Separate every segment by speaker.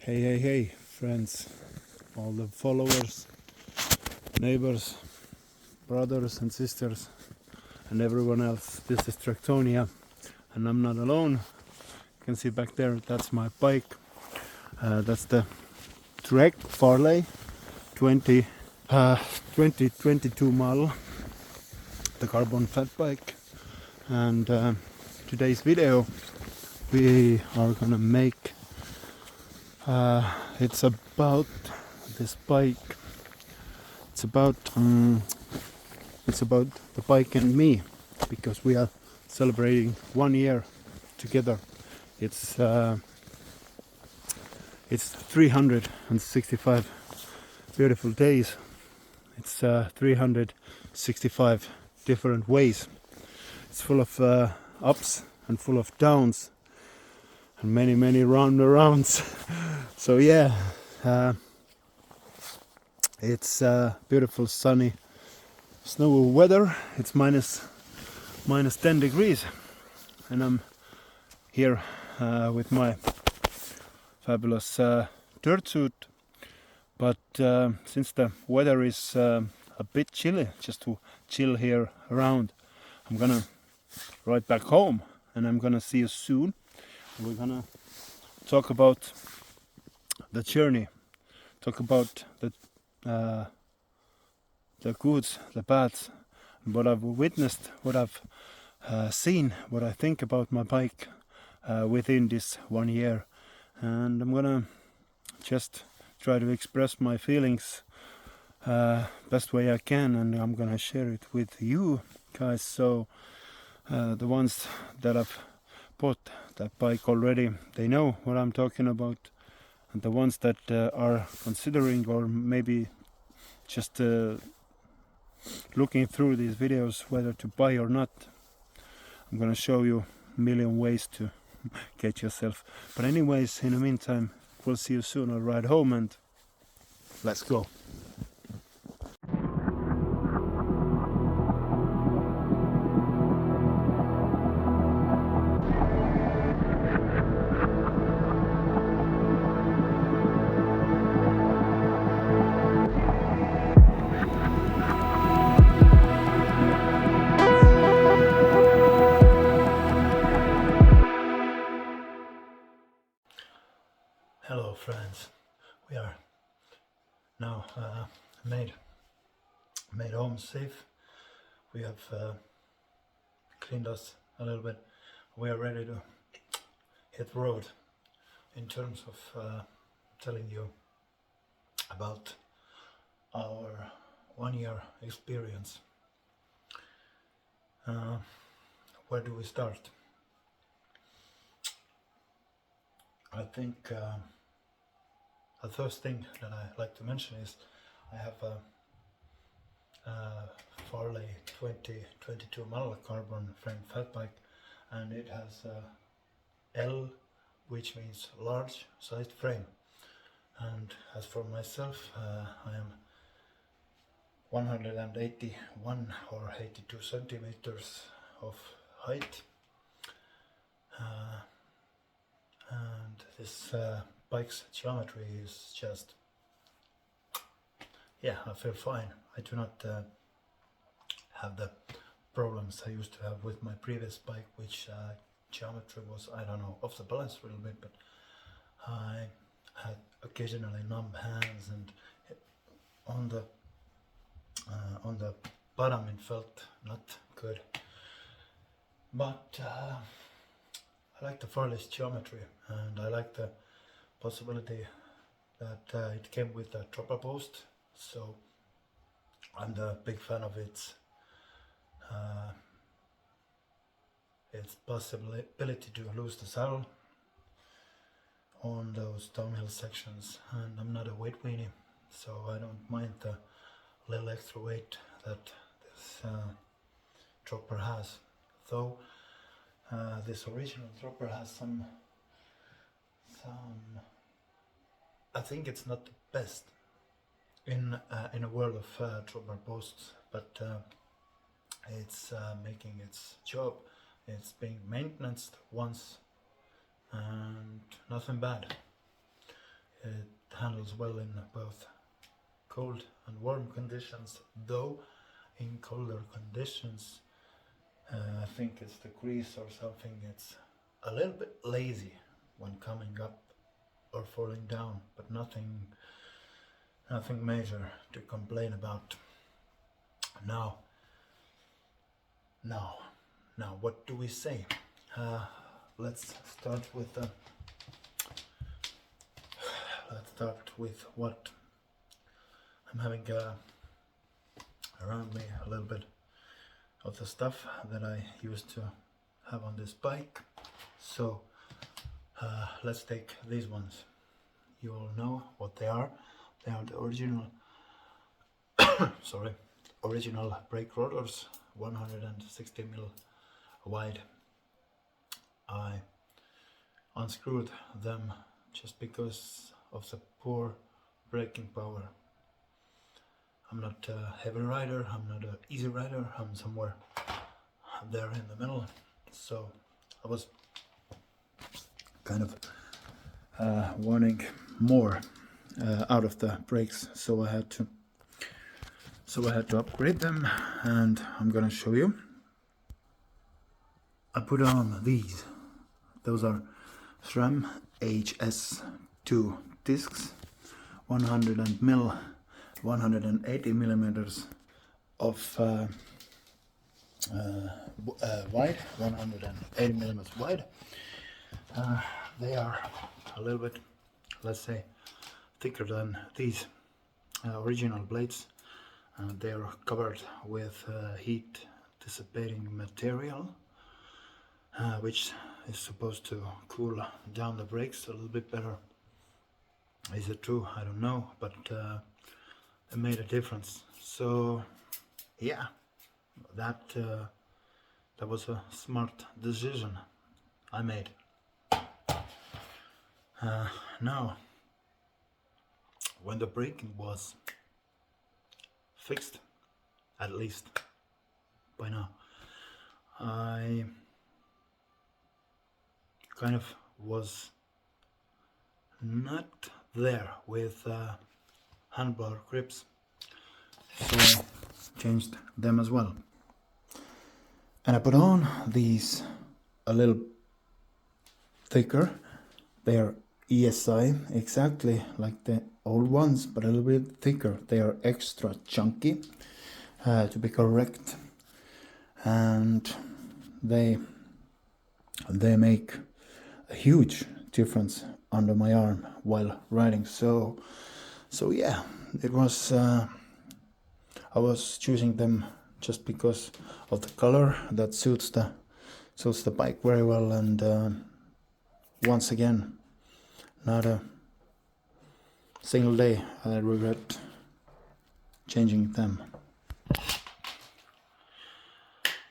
Speaker 1: Hey, friends, all the followers, neighbors, brothers and sisters, and everyone else. This is Tractonia, and I'm not alone. You can see back there, that's my bike. That's the Trek Farley 2022 model, the carbon fat bike. And today's video, we are gonna make it's about this bike. It's about the bike and me, because we are celebrating 1 year together. It's 365 beautiful days. It's 365 different ways. It's full of ups and full of downs and many rounds. So yeah, it's beautiful sunny snowy weather. It's minus 10 degrees, and I'm here with my fabulous dirt suit. But since the weather is a bit chilly, just to chill here around, I'm gonna ride back home, and I'm gonna see you soon. We're gonna talk about the journey, talk about the goods, the bads, what I've witnessed, what I've seen, what I think about my bike within this 1 year. And I'm gonna just try to express my feelings best way I can, and I'm gonna share it with you guys. So the ones that have bought that bike already, they know what I'm talking about, and the ones that are considering or maybe just looking through these videos whether to buy or not, I'm gonna show you a million ways to get yourself. But anyways, in the meantime, we'll see you soon. I'll ride home and let's go. Hello friends, we are now made home safe. We have cleaned us a little bit. We are ready to hit the road in terms of telling you about our 1 year experience. Where do we start? I think the first thing that I like to mention is I have a Farley 2022 model carbon frame fat bike, and it has a L, which means large sized frame. And as for myself, I am 181 or 82 centimeters of height, and this bike's geometry is just, yeah, I feel fine. I do not have the problems I used to have with my previous bike, which geometry was, I don't know, off the balance a little bit, but I had occasionally numb hands, and on the bottom it felt not good. But I like the Farley's geometry, and I like the possibility that it came with a dropper post, so I'm a big fan of its possibility to lose the saddle on those downhill sections. And I'm not a weight weenie, so I don't mind the little extra weight that this dropper has, though this original dropper has some I think it's not the best in a world of dropper posts, but it's making its job. It's being maintained once and nothing bad. It handles well in both cold and warm conditions, though in colder conditions I think it's the grease or something, it's a little bit lazy when coming up or falling down, but nothing major to complain about. Now what do we say? Let's start with what I'm having around me, a little bit of the stuff that I used to have on this bike. So let's take these ones. You all know what they are. They are the original original brake rollers, 160 mil wide. I unscrewed them just because of the poor braking power. I'm not a heavy rider, I'm not an easy rider, I'm somewhere there in the middle. So I was kind of wanting more out of the brakes, so I had to upgrade them, and I'm gonna show you. I put on these. Those are SRAM HS2 discs, 180 millimeters of wide, 180 millimeters wide. They are a little bit, let's say, thicker than these original blades. They are covered with heat dissipating material, which is supposed to cool down the brakes a little bit better. Is it true? I don't know, but it made a difference. So yeah, that was a smart decision I made. Now, when the braking was fixed, at least by now, I kind of was not there with handlebar grips, so I changed them as well, and I put on these a little thicker. They are ESI, exactly like the old ones, but a little bit thicker. They are extra chunky, to be correct, and they make a huge difference under my arm while riding. So yeah, it was I was choosing them just because of the color that suits the bike very well, and once again, not a single day I regret changing them.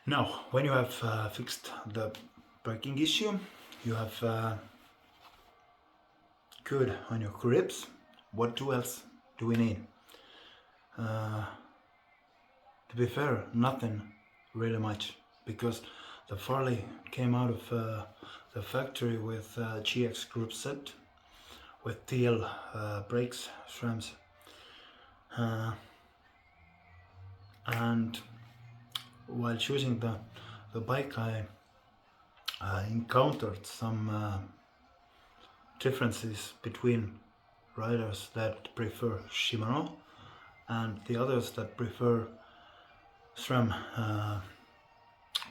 Speaker 1: Now, when you have fixed the braking issue, you have good on your grips. What else do we need? To be fair, nothing really much, because the Farley came out of the factory with GX group set with TL brakes, SRAMs, and while choosing the bike, I encountered some differences between riders that prefer Shimano and the others that prefer SRAM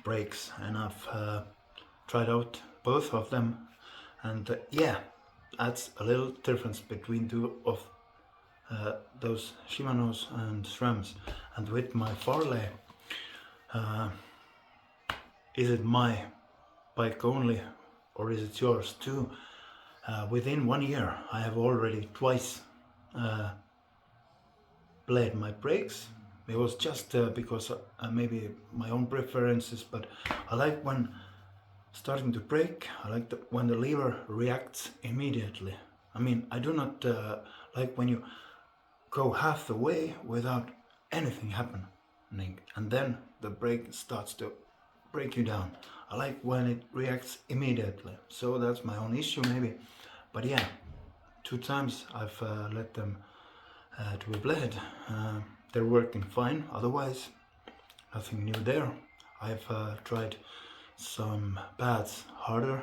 Speaker 1: brakes, and I've tried out both of them, and yeah, that's a little difference between two of those Shimanos and SRAMs. And with my Farley, is it my bike only, or is it yours too? Within 1 year I have already twice played my brakes. It was just because maybe my own preferences, but I like when starting to brake, I like when the lever reacts immediately. I mean, I do not like when you go half the way without anything happening, and then the brake starts to break you down. I like when it reacts immediately. So that's my own issue maybe, but yeah, 2 times I've let them to be bled. They're working fine, otherwise nothing new there. I've tried some pads harder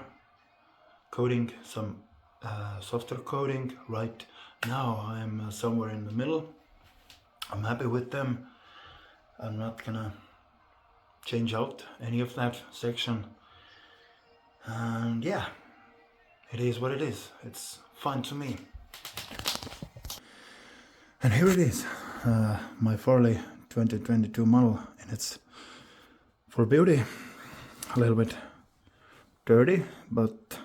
Speaker 1: coating, some softer coating. Right now I'm somewhere in the middle. I'm happy with them. I'm not gonna change out any of that section, and yeah, it is what it is. It's fine to me. And here it is, my Farley 2022 model in its full beauty. A little bit dirty, but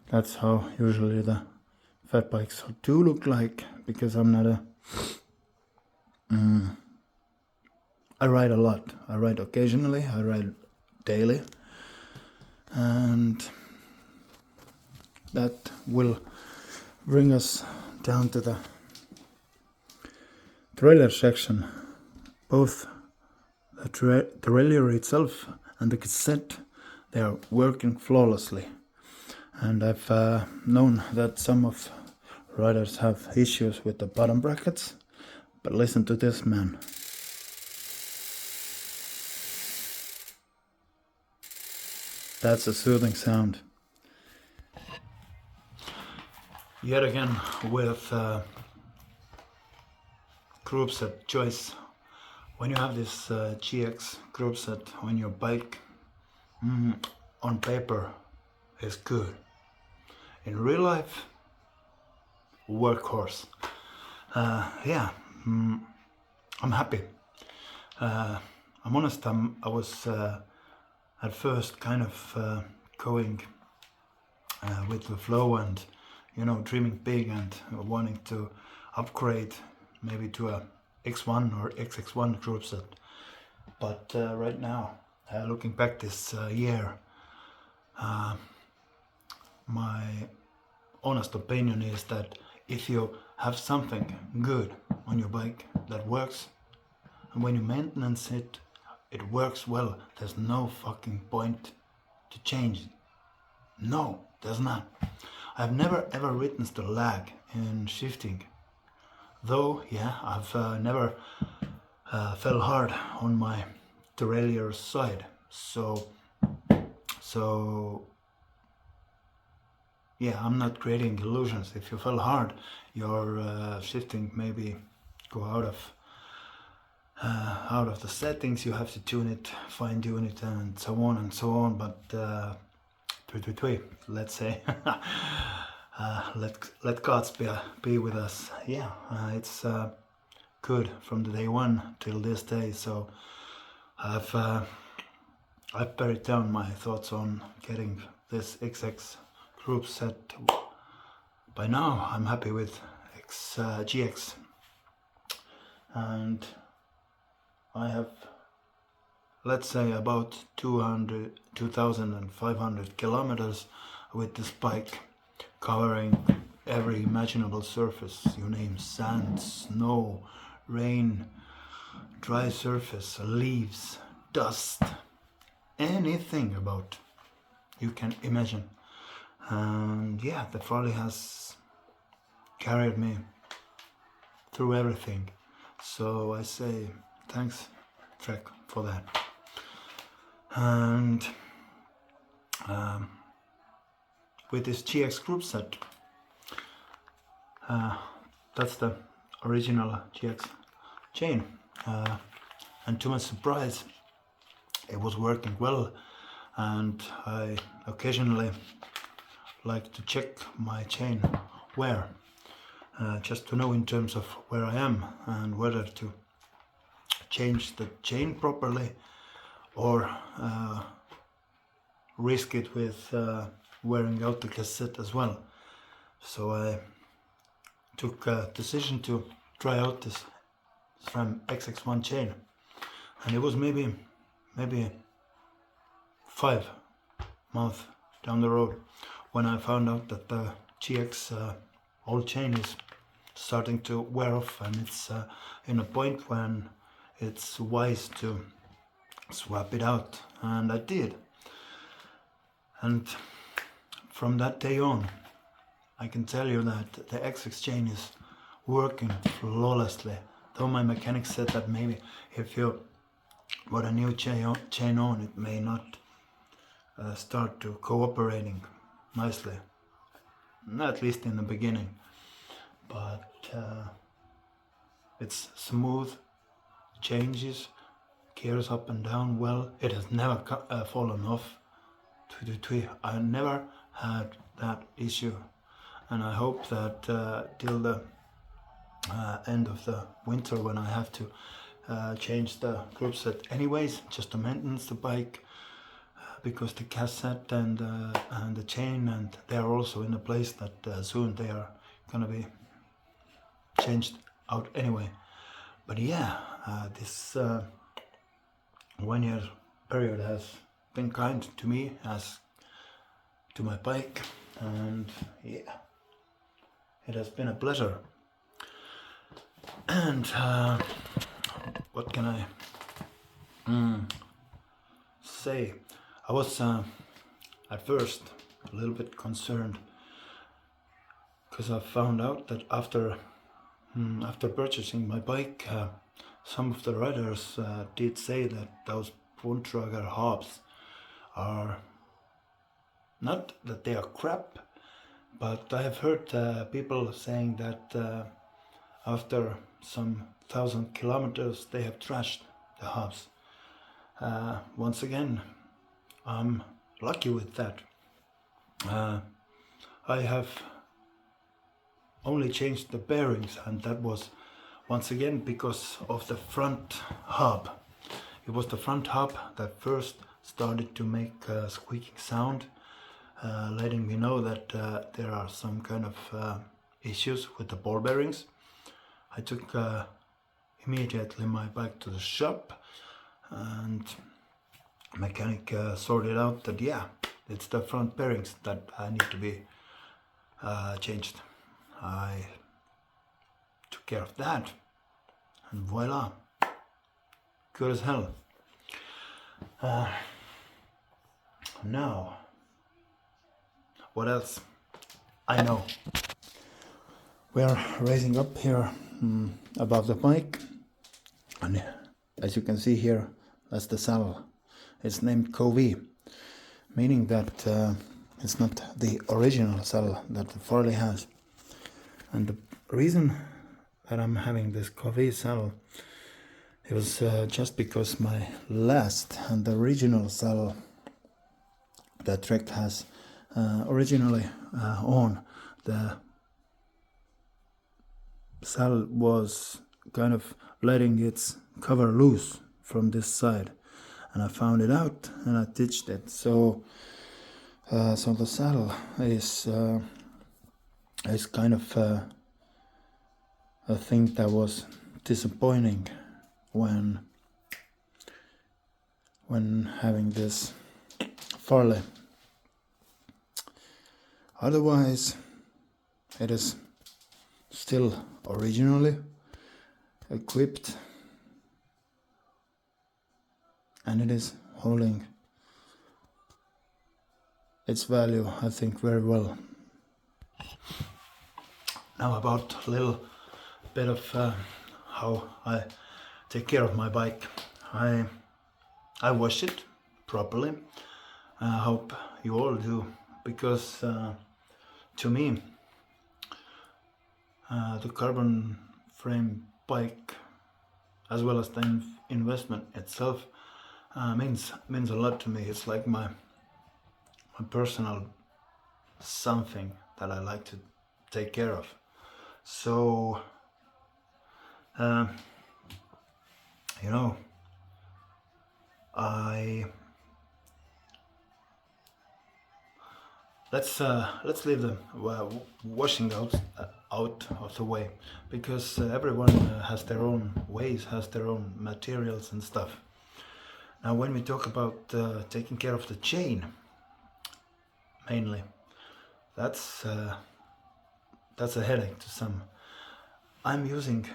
Speaker 1: that's how usually the fat bikes do look like, because I'm not a I ride a lot. I ride occasionally, I ride daily, and that will bring us down to the trailer section. Both the trailer itself and the cassette, they are working flawlessly. And I've known that some of riders have issues with the bottom brackets, but listen to this, man. That's a soothing sound. Yet again with group set choice. When you have this GX group set on your bike, on paper is good. In real life, workhorse. Yeah, I'm happy. I'm honest, I was at first kind of going with the flow and, you know, dreaming big and wanting to upgrade maybe to a X1 or XX1 group set. But right now, looking back this year, my honest opinion is that if you have something good on your bike that works, and when you maintenance it, it works well, there's no fucking point to change it. No, there's not. I've never ever witnessed a lag in shifting. Though, yeah, I've never fell hard on my derailleur side. So yeah, I'm not creating illusions. If you fell hard, your shifting maybe go out of the settings. You have to tune it, fine tune it, and so on and so on. But let's say, let God's be with us. Yeah, it's good from the day one till this day. So I've buried down my thoughts on getting this XX group set. By now I'm happy with GX, and I have, let's say, about 2,500 kilometers with this bike, covering every imaginable surface, you name: sand, snow, rain, dry surface, leaves, dust, anything about you can imagine. And yeah, the Farley has carried me through everything. So I say thanks, Trek, for that. And with this GX group set, that's the original GX chain, and to my surprise, it was working well. And I occasionally like to check my chain wear, just to know in terms of where I am and whether to change the chain properly or risk it with wearing out the cassette as well. So I took a decision to try out this SRAM XX1 chain, and it was maybe 5 months down the road when I found out that the GX old chain is starting to wear off, and it's in a point when it's wise to swap it out, and I did. And from that day on, I can tell you that the X-Exchange is working flawlessly. Though my mechanic said that maybe if you put a new chain on, it may not start to cooperating nicely, at least in the beginning. But it's smooth, changes, gears up and down well. It has never fallen off. I never had that issue, and I hope that till the end of the winter, when I have to change the group set anyways, just to maintenance the bike, because the cassette and the chain, and they are also in a place that soon they are gonna be changed out anyway. But yeah, this 1 year period has been kind to me, as to my bike, and yeah, it has been a pleasure. And what can I say? I was at first a little bit concerned, because I found out that after purchasing my bike, some of the riders did say that those Bontrager hubs are not that they are crap, but I have heard people saying that after some 1,000 kilometers they have trashed the hubs. Once again, I'm lucky with that. I have only changed the bearings, and that was once again because of the front hub. It was the front hub that first started to make a squeaking sound, letting me know that there are some kind of issues with the ball bearings. I took immediately my bike to the shop, and mechanic sorted out that yeah, it's the front bearings that need to be changed. I took care of that, and voila, good as hell. Now, what else? I know we are raising up here above the bike, and as you can see here, that's the saddle. It's named Covey, meaning that it's not the original saddle that the Farley has. And the reason that I'm having this Covey saddle, it was just because my last and the original saddle that Trek has originally on, the saddle was kind of letting its cover loose from this side, and I found it out and I ditched it. So the saddle is kind of a thing that was disappointing when having this Farley. Otherwise, it is still originally equipped, and it is holding its value, I think, very well. Now about a little bit of how I take care of my bike. I wash it properly. I hope you all do, because to me the carbon frame bike, as well as the investment itself, means a lot to me. It's like my personal something that I like to take care of. So you know, let's leave the washing out of the way, because everyone has their own ways, has their own materials and stuff. Now, when we talk about taking care of the chain, mainly, that's a headache to some. I'm using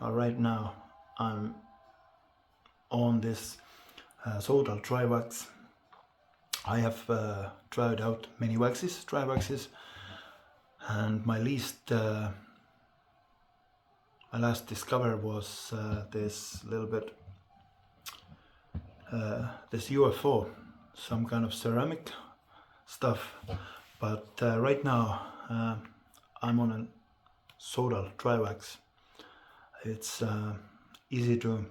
Speaker 1: right now, I'm on this Sodal Tri-Wax. I have tried out many waxes, Tri-Waxes, And my last discovery was this little bit, this UFO, some kind of ceramic stuff. But right now I'm on a Sodal dry wax. It's easy to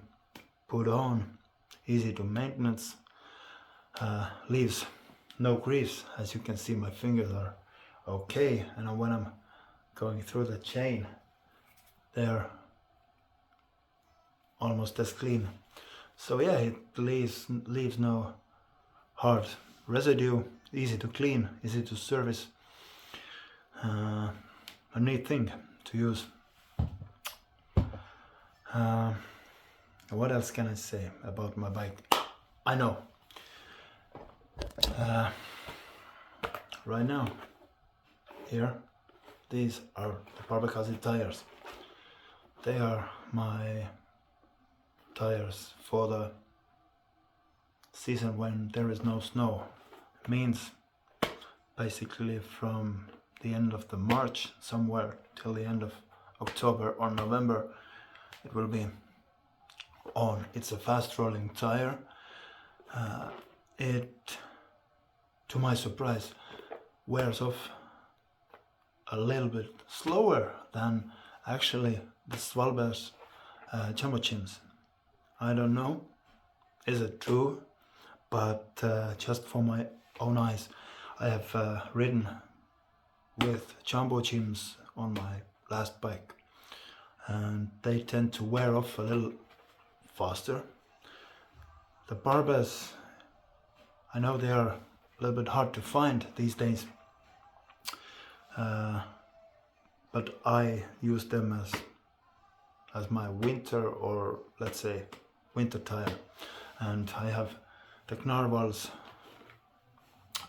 Speaker 1: put on, easy to maintenance, leaves no grease. As you can see, my fingers are okay, and when I'm going through the chain, they're almost as clean. So yeah, it leaves no hard residue, easy to clean, easy to service. A neat thing to use. What else can I say about my bike? I know. Right now, here, these are the Barbacazzi tires. They are my tires for the season when there is no snow. It means basically from the end of the March somewhere till the end of October or November it will be on. It's a fast rolling tire. It, to my surprise, wears off a little bit slower than actually the Svalbard's jumbo chins. I don't know, is it true? But just for my own eyes, I have ridden with jumbo chims on my last bike, and they tend to wear off a little faster. The barbers, I know they are a little bit hard to find these days, but I use them as my winter, or let's say winter tire. And I have the Knarvals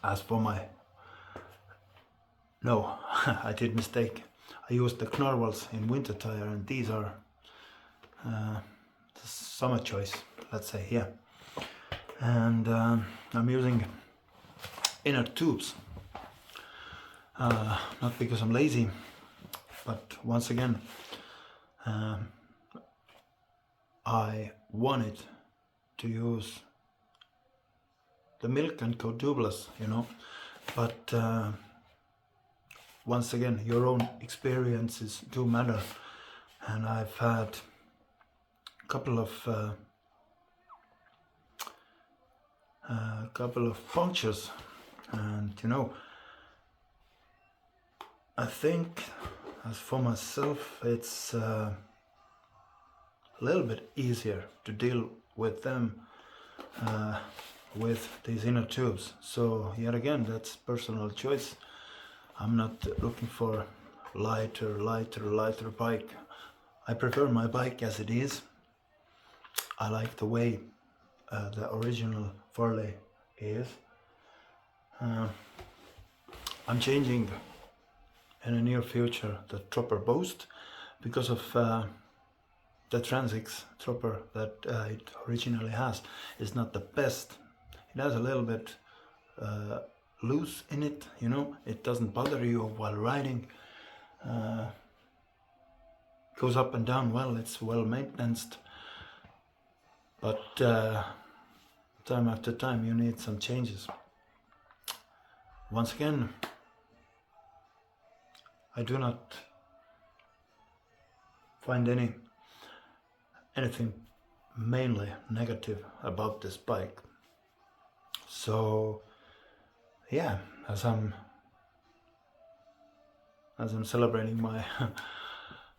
Speaker 1: as for my, no, I did mistake. I used the Knarvals in winter tire, and these are the summer choice, let's say, yeah. And I'm using inner tubes, not because I'm lazy, but once again, I wanted to use the Milk and Co tubeless, you know, but once again, your own experiences do matter, and I've had a couple of punctures, and you know, I think as for myself, it's a little bit easier to deal with them with these inner tubes. So yet again, that's personal choice. I'm not looking for lighter bike. I prefer my bike as it is. I like the way the original Farley is. I'm changing in the near future the Tropper Boost because of the Transix Tropper that it originally has is not the best. It has a little bit loose in it, you know, it doesn't bother you while riding, goes up and down well, it's well maintained, but time after time you need some changes. Once again, I do not find anything mainly negative about this bike. So yeah, as I'm celebrating my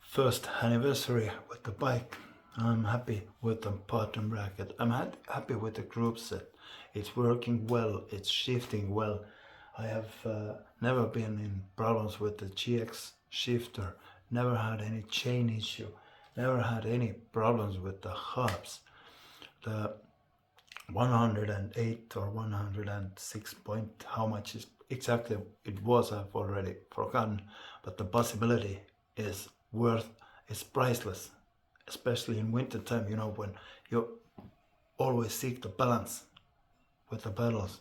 Speaker 1: first anniversary with the bike, I'm happy with the bottom bracket. I'm happy with the group set. It's working well, it's shifting well. I have never been in problems with the GX shifter, never had any chain issue, never had any problems with the hubs. The 108 or 106 point, how much is exactly it was, I've already forgotten, but the possibility is priceless, especially in winter time, you know, when you always seek the balance with the pedals.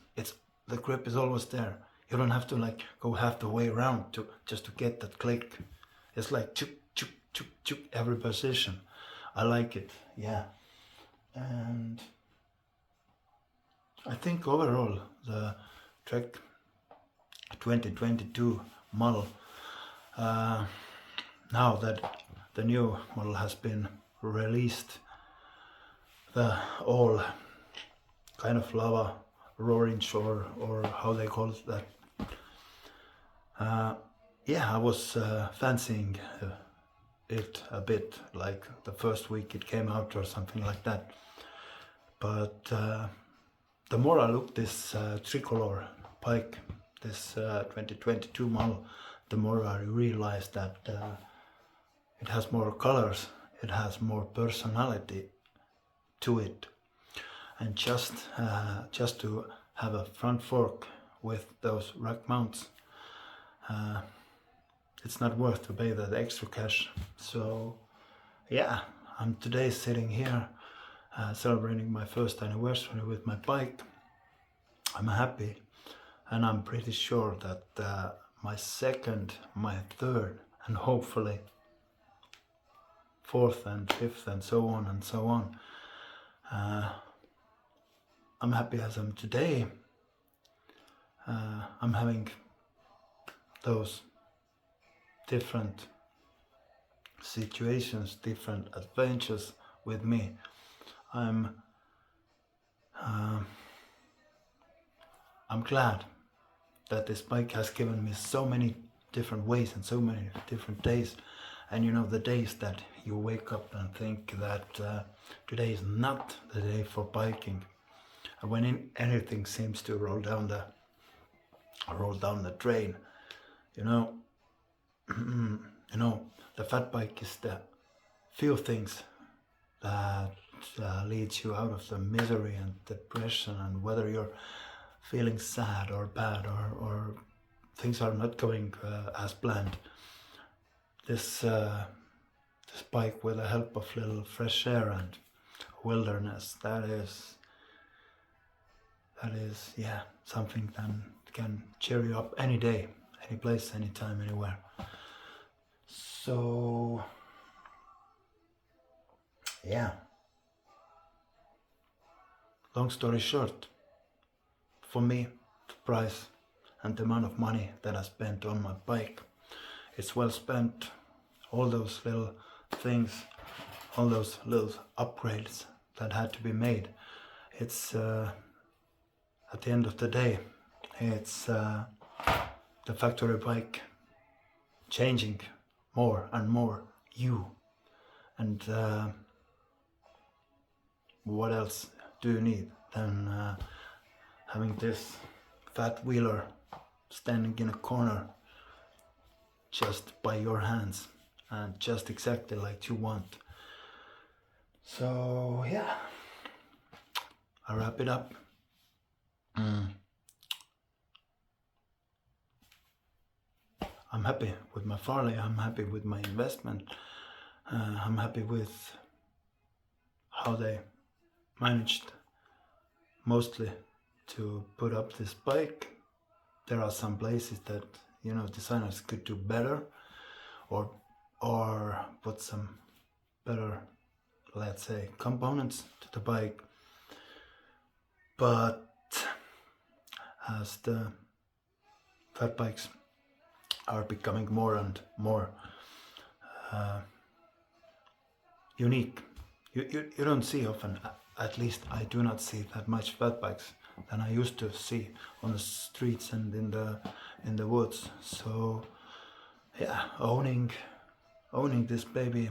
Speaker 1: The grip is always there. You don't have to like go half the way around to just to get that click. It's like chuk chuk chuk chuk every position. I like it, yeah. And I think overall the Trek 2022 model, now that the new model has been released, the all kind of lava orange or how they call that. Yeah, I was fancying it a bit, like the first week it came out or something like that. But the more I looked this tricolor bike, this 2022 model, the more I realized that it has more colors, it has more personality to it. And just to have a front fork with those rack mounts, it's not worth to pay that extra cash. So yeah, I'm today sitting here celebrating my first anniversary with my bike. I'm happy, and I'm pretty sure that my second, my third, and hopefully fourth and fifth and so on and so on, I'm happy as I'm today. I'm having those different situations, different adventures with me. I'm glad that this bike has given me so many different ways and so many different days. And you know, the days that you wake up and think that today is not the day for biking, and when anything seems to roll down the drain, you know, you know, the fat bike is the few things that leads you out of the misery and depression, and whether you're feeling sad or bad or things are not going as planned, this bike, with the help of little fresh air and wilderness, that is yeah, something that can cheer you up any day, any place, anytime, anywhere. So yeah, long story short, for me, the price and the amount of money that I spent on my bike, it's well spent. All those little things, all those little upgrades that had to be made, it's at the end of the day, it's the factory bike changing more and more you. And what else do you need than having this fat wheeler standing in a corner just by your hands and just exactly like you want. So yeah, I'll wrap it up. I'm happy with my Farley, I'm happy with my investment, I'm happy with how they managed mostly to put up this bike. There are some places that, you know, designers could do better, or put some better, let's say, components to the bike. But as the fat bikes are becoming more and more unique, you don't see often, at least I do not see that much fat bikes than I used to see on the streets and in the woods. So yeah, owning this baby,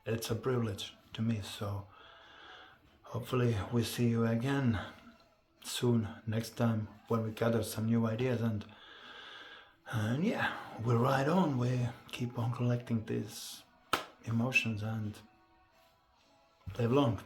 Speaker 1: it's a privilege to me. So hopefully we see you again soon, next time, when we gather some new ideas, and yeah, we ride on, we keep on collecting these emotions and live long.